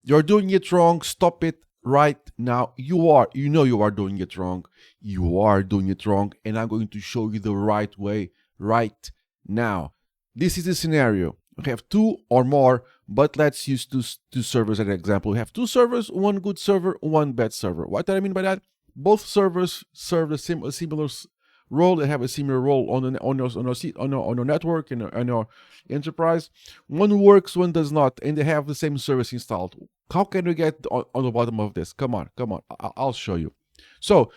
You're doing it wrong. Stop it right now. You know you are doing it wrong. You are doing it wrong. And I'm going to show you the right way right now. This is the scenario. We have two or more, but let's use two servers as an example. We have two servers, one good server, one bad server. What do I mean by that? Both servers serve a similar role. They have a similar role on your network and on your enterprise. One works, one does not, and they have the same service installed. How can we get on the bottom of this? Come on. I'll show you. So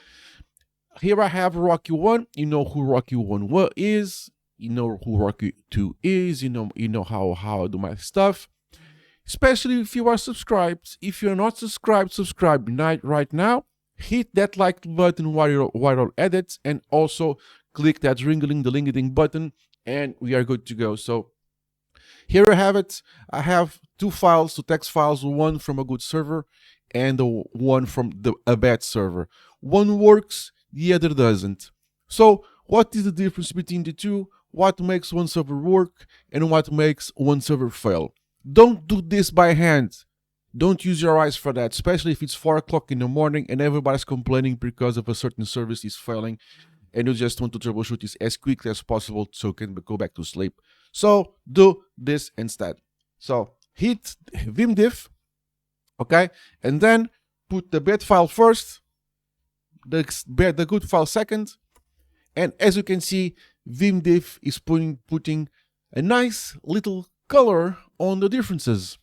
here I have Rocky 1. You know who Rocky 1 is. You know who Rocky 2 is. You know how I do my stuff. Especially if you are subscribed. If you're not subscribed, subscribe right now. Hit that like button while you're at it, and also click that ring-a-ling-the-ling-a-ding button, and we are good to go. So here I have it. I have two text files, one from a good server and the one from a bad server. One works, the other doesn't. So what is the difference between the two? What makes one server work and what makes one server fail? Don't do this by hand. Don't use your eyes for that, especially if it's 4 o'clock in the morning and everybody's complaining because of a certain service is failing and you just want to troubleshoot this as quickly as possible so you can go back to sleep. So do this instead. So hit Vimdiff, okay, and then put the bad file first, the good file second, and as you can see, Vimdiff is putting a nice little color on the differences.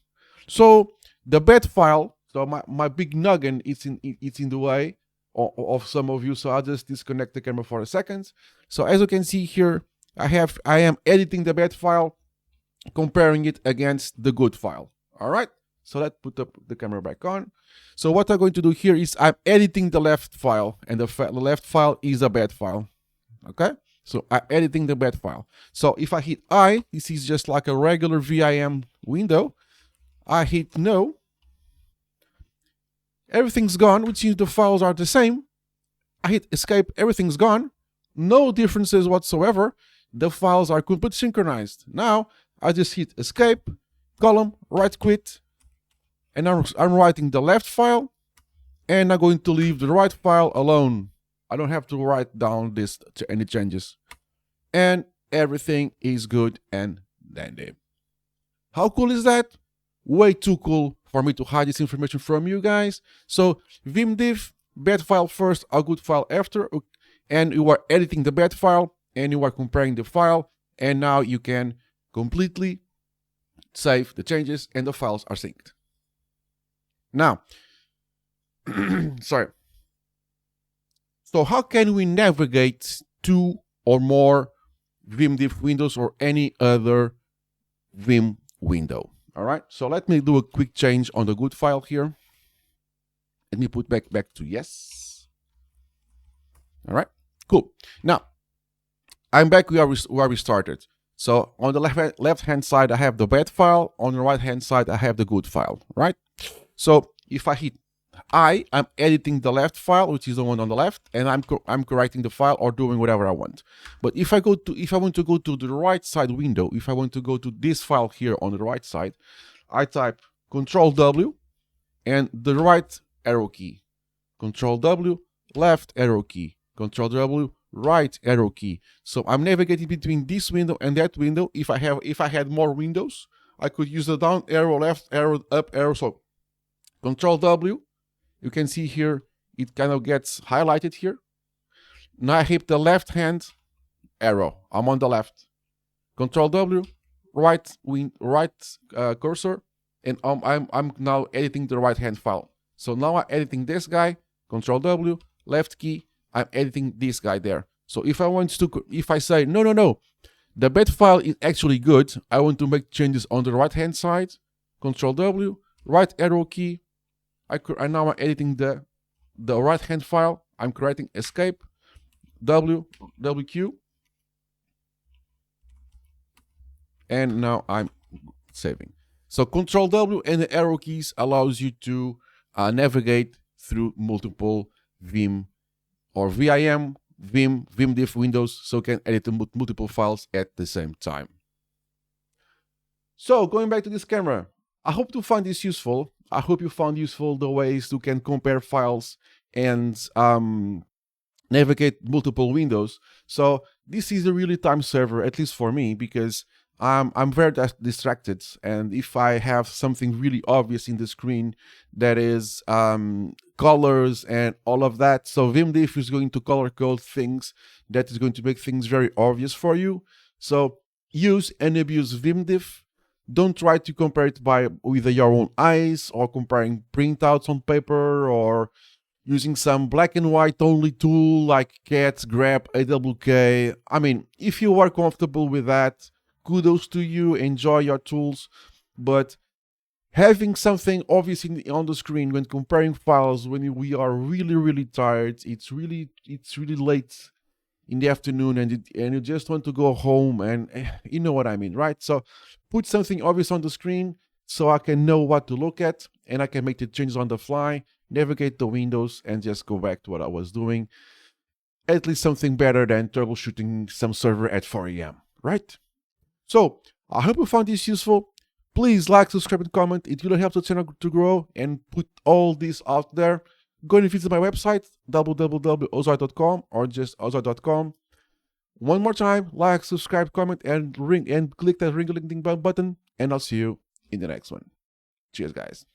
So the bad file, so my big noggin, it's in the way of some of you, so I'll just disconnect the camera for a second. So as you can see here, I am editing the bad file, comparing it against the good file. All right, so let's put the camera back on. So what I'm going to do here is I'm editing the left file, and the left file is a bad file. Okay, so I'm editing the bad file. So if I hit I, this is just like a regular VIM window. I hit no. Everything's gone, which means the files are the same. I hit escape, everything's gone. No differences whatsoever. The files are completely synchronized. Now, I just hit escape, column, right quit, and I'm writing the left file, and I'm going to leave the right file alone. I don't have to write down any changes. And everything is good and dandy. How cool is that? Way too cool for me to hide this information from you guys. So Vimdiff, bad file first, a good file after, and you are editing the bad file and you are comparing the file, and now you can completely save the changes and the files are synced. Now, sorry. So how can we navigate two or more Vimdiff windows or any other Vim window? All right, so let me do a quick change on the good file here. Let me put back to yes. All right, cool. Now, I'm back where we started. So on the left-hand side, I have the bad file. On the right-hand side, I have the good file, right? So if I hit I'm editing the left file, which is the one on the left, and I'm correcting the file or doing whatever I want. But if I want to go to the right side window, if I want to go to this file here on the right side, I type Control W and the right arrow key, Control W, left arrow key, Control W, right arrow key. So I'm navigating between this window and that window. If I had more windows, I could use the down arrow, left arrow, up arrow. So Control W. You can see here, it kind of gets highlighted here. Now I hit the left hand arrow. I'm on the left. Control W, right cursor, and I'm now editing the right hand file. So now I'm editing this guy. Control W, left key. I'm editing this guy there. So if I say no, the bad file is actually good. I want to make changes on the right hand side. Control W, right arrow key. Now I'm editing the right hand file. I'm creating escape, WQ, and now I'm saving. So Control W and the arrow keys allows you to navigate through multiple Vim or Vimdiff windows, so you can edit multiple files at the same time. So going back to this camera, I hope to find this useful. I hope you found useful the ways you can compare files and navigate multiple windows. So this is a really time server, at least for me, because I'm very distracted, and if I have something really obvious in the screen, that is colors and all of that, so Vimdiff is going to color code things that is going to make things very obvious for you. So use and abuse Vimdiff. Don't try to compare it with your own eyes, or comparing printouts on paper, or using some black and white only tool like cat, grep, AWK. I mean, if you are comfortable with that, kudos to you, enjoy your tools, but having something obvious on the screen when comparing files when we are really tired, it's really late in the afternoon, and you just want to go home, and you know what I mean, right? So put something obvious on the screen so I can know what to look at, and I can make the changes on the fly, navigate the windows, and just go back to what I was doing. At least something better than troubleshooting some server at 4 a.m., right? So I hope you found this useful. Please like, subscribe, and comment. It really helps the channel to grow and put all this out there. Go and visit my website, www.ozzoy.com, or just ozzoy.com. One more time, like, subscribe, comment, and click that ring-a-ling-ding button, and I'll see you in the next one. Cheers, guys.